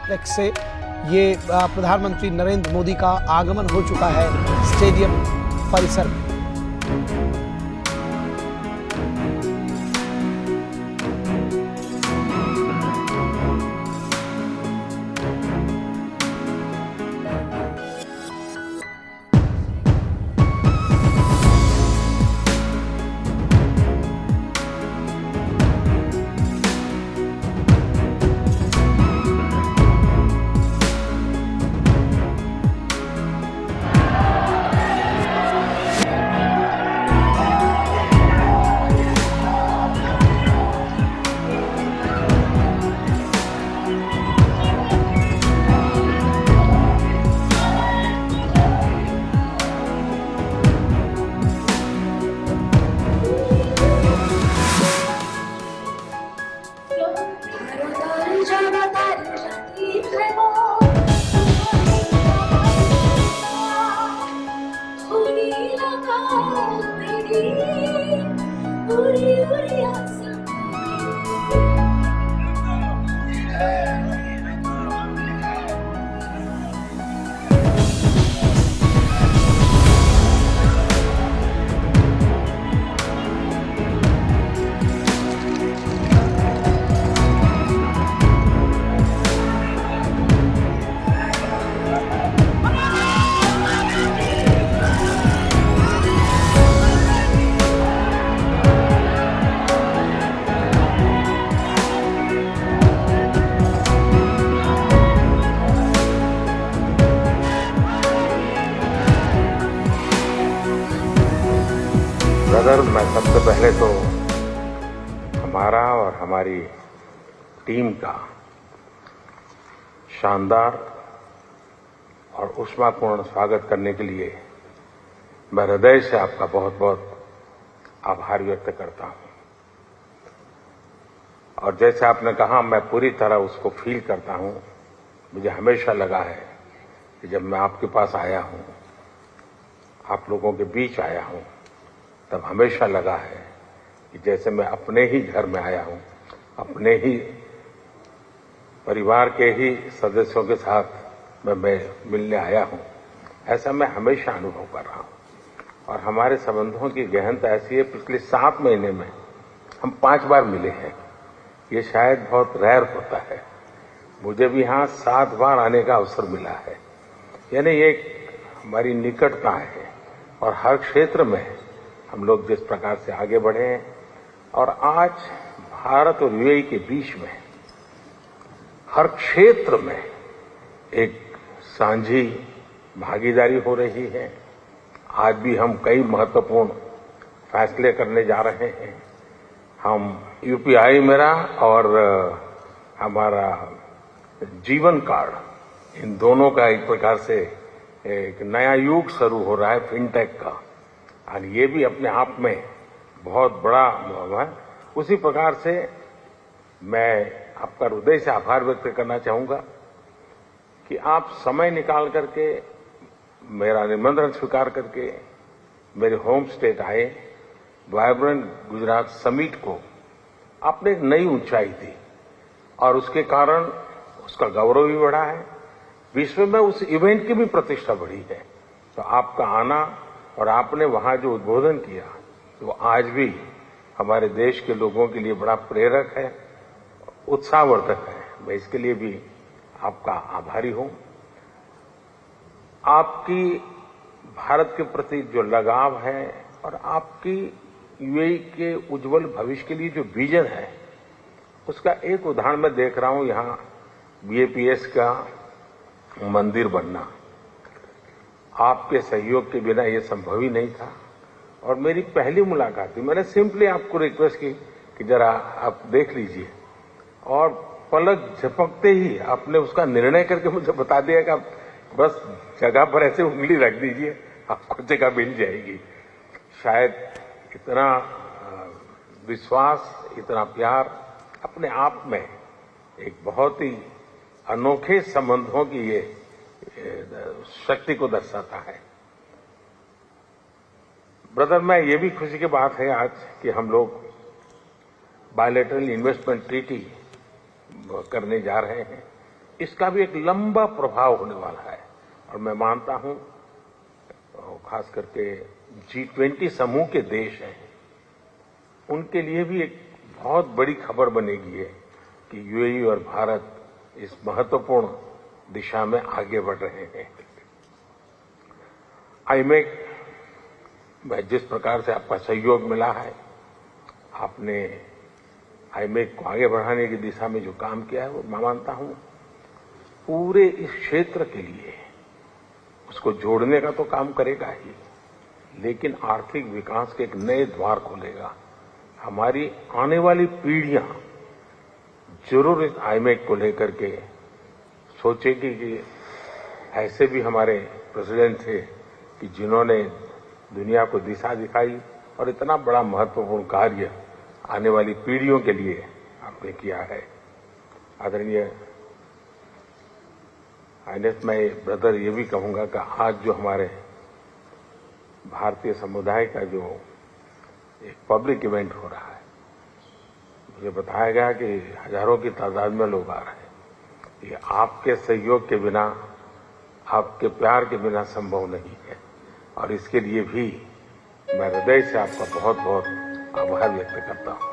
Complex से ये प्रधानमंत्री नरेंद्र मोदी का आगमन हो चुका है स्टेडियम परिसर में। ब्रदर, मैं सबसे पहले तो हमारा और हमारी टीम का शानदार और ऊष्मापूर्ण स्वागत करने के लिए मैं हृदय से आपका बहुत बहुत आभार व्यक्त करता हूं। और जैसे आपने कहा, मैं पूरी तरह उसको फील करता हूं। मुझे हमेशा लगा है कि जब मैं आपके पास आया हूं, आप लोगों के बीच आया हूं, तब हमेशा लगा है कि जैसे मैं अपने ही घर में आया हूं, अपने ही परिवार के ही सदस्यों के साथ मैं मिलने आया हूं। ऐसा मैं हमेशा अनुभव कर रहा हूं। और हमारे संबंधों की गहनता ऐसी है, पिछले 7 महीने में हम 5 बार मिले हैं। ये शायद बहुत रेयर होता है। मुझे भी यहां 7 बार आने का अवसर मिला है। यानी ये हमारी निकटता है। और हर क्षेत्र में हम लोग जिस प्रकार से आगे बढ़े हैं, और आज भारत और यूएई के बीच में हर क्षेत्र में एक साझी भागीदारी हो रही है। आज भी हम कई महत्वपूर्ण फैसले करने जा रहे हैं। हम यूपीआई मेरा और हमारा जीवन कार्ड, इन दोनों का एक प्रकार से एक नया युग शुरू हो रहा है फिनटेक का, और ये भी अपने आप में बहुत बड़ा है। उसी प्रकार से मैं आपका हृदय से आभार व्यक्त करना चाहूंगा कि आप समय निकाल करके मेरा निमंत्रण स्वीकार करके मेरे होम स्टेट आए। वाइब्रेंट गुजरात समिट को आपने एक नई ऊंचाई दी, और उसके कारण उसका गौरव भी बढ़ा है। विश्व में उस इवेंट की भी प्रतिष्ठा बढ़ी है। तो आपका आना और आपने वहां जो उद्बोधन किया, तो आज भी हमारे देश के लोगों के लिए बड़ा प्रेरक है, उत्साहवर्धक है। मैं इसके लिए भी आपका आभारी हूं। आपकी भारत के प्रति जो लगाव है और आपकी यूएई के उज्जवल भविष्य के लिए जो विजन है, उसका एक उदाहरण मैं देख रहा हूं। यहां बीएपीएस का मंदिर बनना, आपके सहयोग के बिना ये संभव ही नहीं था। और मेरी पहली मुलाकात थी, मैंने सिंपली आपको रिक्वेस्ट की कि जरा आप देख लीजिए, और पलक झपकते ही आपने उसका निर्णय करके मुझे बता दिया कि आप बस जगह पर ऐसे उंगली रख दीजिए, आपको जगह मिल जाएगी। शायद इतना विश्वास, इतना प्यार अपने आप में एक बहुत ही अनोखे संबंधों की ये शक्ति को दर्शाता है। ब्रदर, मैं ये भी खुशी की बात है आज कि हम लोग बायलैटरल इन्वेस्टमेंट ट्रीटी करने जा रहे हैं। इसका भी एक लंबा प्रभाव होने वाला है। और मैं मानता हूं खास करके G20 समूह के देश हैं, उनके लिए भी एक बहुत बड़ी खबर बनेगी है कि यूएई और भारत इस महत्वपूर्ण दिशा में आगे बढ़ रहे हैं। आईमेक में जिस प्रकार से आपका सहयोग मिला है, आपने आईमेक को आगे बढ़ाने की दिशा में जो काम किया है, वो मैं मानता हूं पूरे इस क्षेत्र के लिए उसको जोड़ने का तो काम करेगा ही, लेकिन आर्थिक विकास के एक नए द्वार खोलेगा। हमारी आने वाली पीढ़ियां जरूर इस आईमेक को लेकर के सोचेगी कि ऐसे भी हमारे प्रेसिडेंट थे कि जिन्होंने दुनिया को दिशा दिखाई और इतना बड़ा महत्वपूर्ण कार्य आने वाली पीढ़ियों के लिए आपने किया है। आदरणीय आईनेस, मैं ब्रदर ये भी कहूंगा कि आज जो हमारे भारतीय समुदाय का जो एक पब्लिक इवेंट हो रहा है, मुझे बताया गया कि हजारों की तादाद में लोग आ रहे हैं। ये आपके सहयोग के बिना, आपके प्यार के बिना संभव नहीं है, और इसके लिए भी मैं हृदय से आपका बहुत बहुत आभार व्यक्त करता हूं।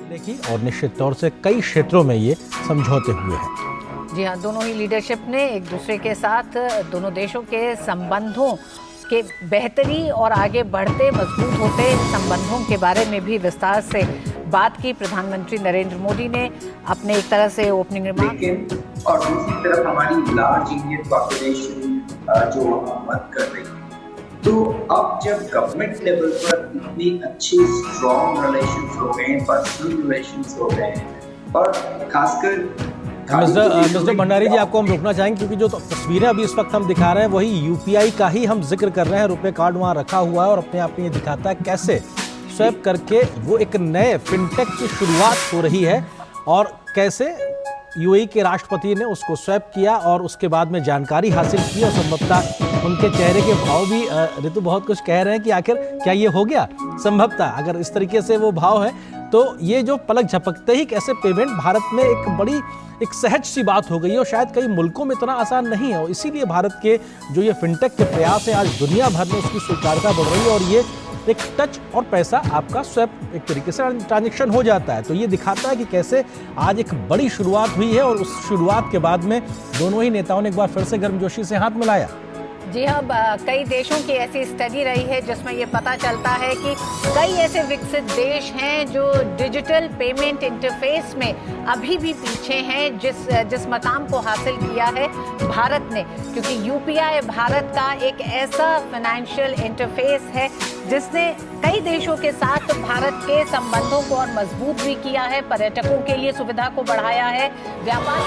देखिए, और निश्चित तौर से कई क्षेत्रों में ये समझौते हुए हैं। जी हाँ, दोनों ही लीडरशिप ने एक दूसरे के साथ दोनों देशों के संबंधों के बेहतरी और आगे बढ़ते मजबूत होते संबंधों के बारे में भी विस्तार से बात की। प्रधानमंत्री नरेंद्र मोदी ने अपने एक तरह से ओपनिंग रिमार्क, और दूसरी तरफ हमारी लार्ज इंडियन पॉपुलेशन जो मत कर रही है, तो अब जब गवर्नमेंट लेवल पर इतने अच्छे स्ट्रॉन्ग रिलेशंस हो गए, पर्सनल रिलेशंस हो गए, और खासकर मिस्टर भंडारी जी, आपको हम रोकना चाहेंगे क्योंकि जो तस्वीरें अभी इस वक्त हम दिखा रहे हैं वही यूपीआई का ही हम जिक्र कर रहे हैं। रुपए कार्ड वहाँ रखा हुआ है और अपने आप में ये दिखाता है कैसे स्वैप करके वो एक नए फिनटेक की शुरुआत हो रही है, और कैसे यूएई के राष्ट्रपति ने उसको स्वैप किया और उसके बाद में जानकारी हासिल की। और संभवतः उनके चेहरे के भाव भी ऋतु बहुत कुछ कह रहे हैं कि आखिर क्या ये हो गया। संभवतः अगर इस तरीके से वो भाव है तो ये जो पलक झपकते ही कैसे पेमेंट भारत में एक बड़ी एक सहज सी बात हो गई है, और शायद कई मुल्कों में इतना आसान नहीं है। और इसीलिए भारत के जो ये फिनटेक के प्रयास हैं, आज दुनिया भर में उसकी स्वीकार्यता बढ़ रही है, और ये एक टच और पैसा आपका स्वैप एक तरीके से ट्रांजैक्शन हो जाता है। तो ये दिखाता है कि कैसे आज एक बड़ी शुरुआत हुई है, और उस शुरुआत के बाद में दोनों ही नेताओं ने एक बार फिर से गर्मजोशी से हाथ मिलाया। जी हाँ, कई देशों की ऐसी स्टडी रही है जिसमें ये पता चलता है कि कई ऐसे विकसित देश हैं जो डिजिटल पेमेंट इंटरफेस में अभी भी पीछे हैं जिस मकाम को हासिल किया है भारत ने, क्योंकि यूपीआई भारत का एक ऐसा फाइनेंशियल इंटरफेस है जिसने कई देशों के साथ भारत के संबंधों को और मजबूत भी किया है, पर्यटकों के लिए सुविधा को बढ़ाया है, व्यापार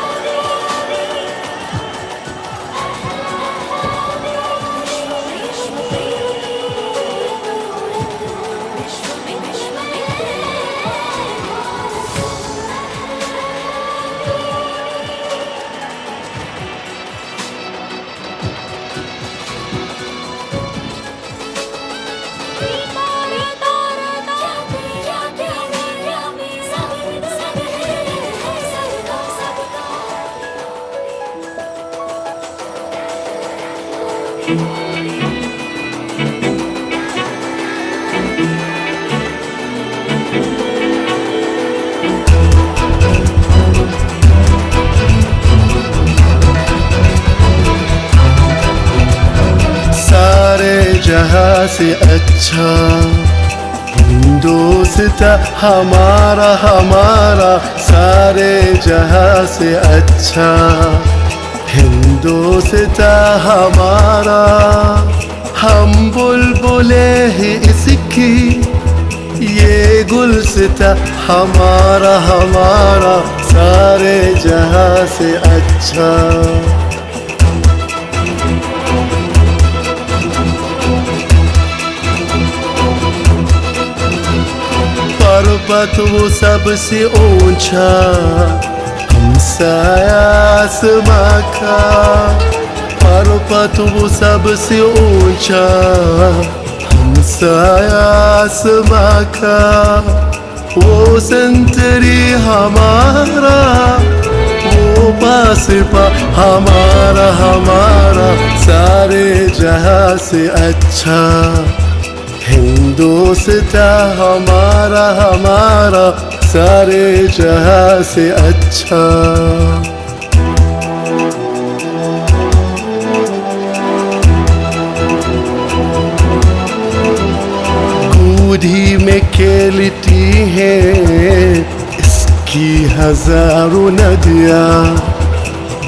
जहाँ से अच्छा हिंदुस्तां हमारा हमारा, सारे जहाँ से अच्छा हिंदुस्तां हमारा। हम बुलबुले ही इसकी, ये गुलसिता हमारा हमारा, सारे जहाँ से अच्छा। पर्वत वो सबसे ऊंचा, हमसाया आसमां का। पर्वत वो सबसे ऊंचा, हमसाया आसमां का। वो सेंचुरी हमारा, वो पास पा हमारा, हमारा सारे जहां से अच्छा। हिंदुस्तान हमारा, हमारा सारे जहां से अच्छा। गोदी में खेलती है इसकी हजारों नदियाँ,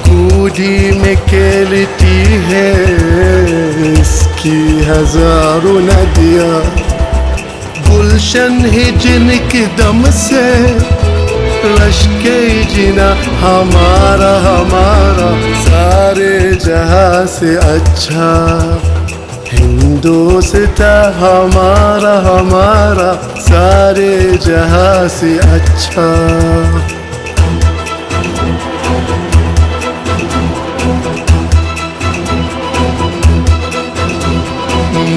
गोदी में खेलती है इसकी हजारों नदियाँ। गुलशन है जिनके दम से लश्के जिना हमारा, हमारा सारे जहां से अच्छा। हिंदुस्तान हमारा, हमारा सारे जहां से अच्छा।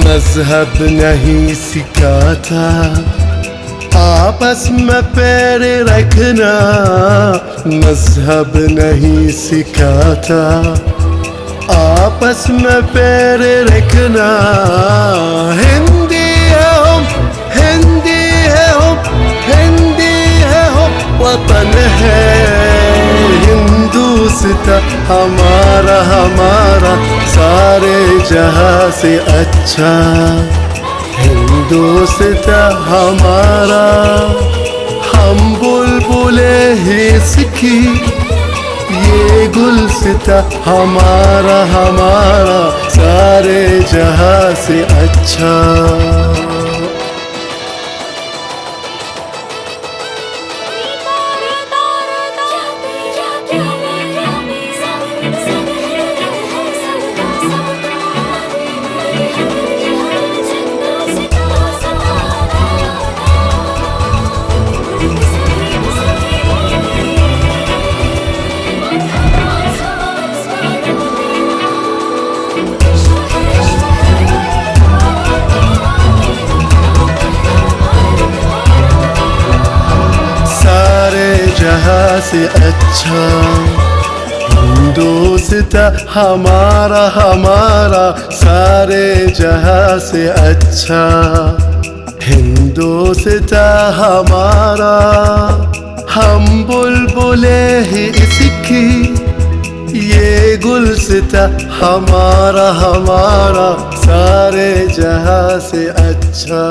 मजहब नहीं सिखाता आपस में पैर रखना, मजहब नहीं सिखाता आपस में पैर रखना। हिंदी है हम, हिंदी है हम, हिंदी है हम, वतन है हिंदुस्तान हमारा, हमारा सारे जहां से अच्छा। हिंदुस्तान हमारा, हम बुलबुले हैं सिखी, ये गुलसिता हमारा, हमारा सारे जहां से अच्छा। जहां से अच्छा। हिंदुस्तान हमारा, हमारा सारे जहां से अच्छा। हिंदुस्तान हमारा, हम बुलबुले हैं इसकी, ये गुलसिता हमारा, हमारा सारे जहां से अच्छा।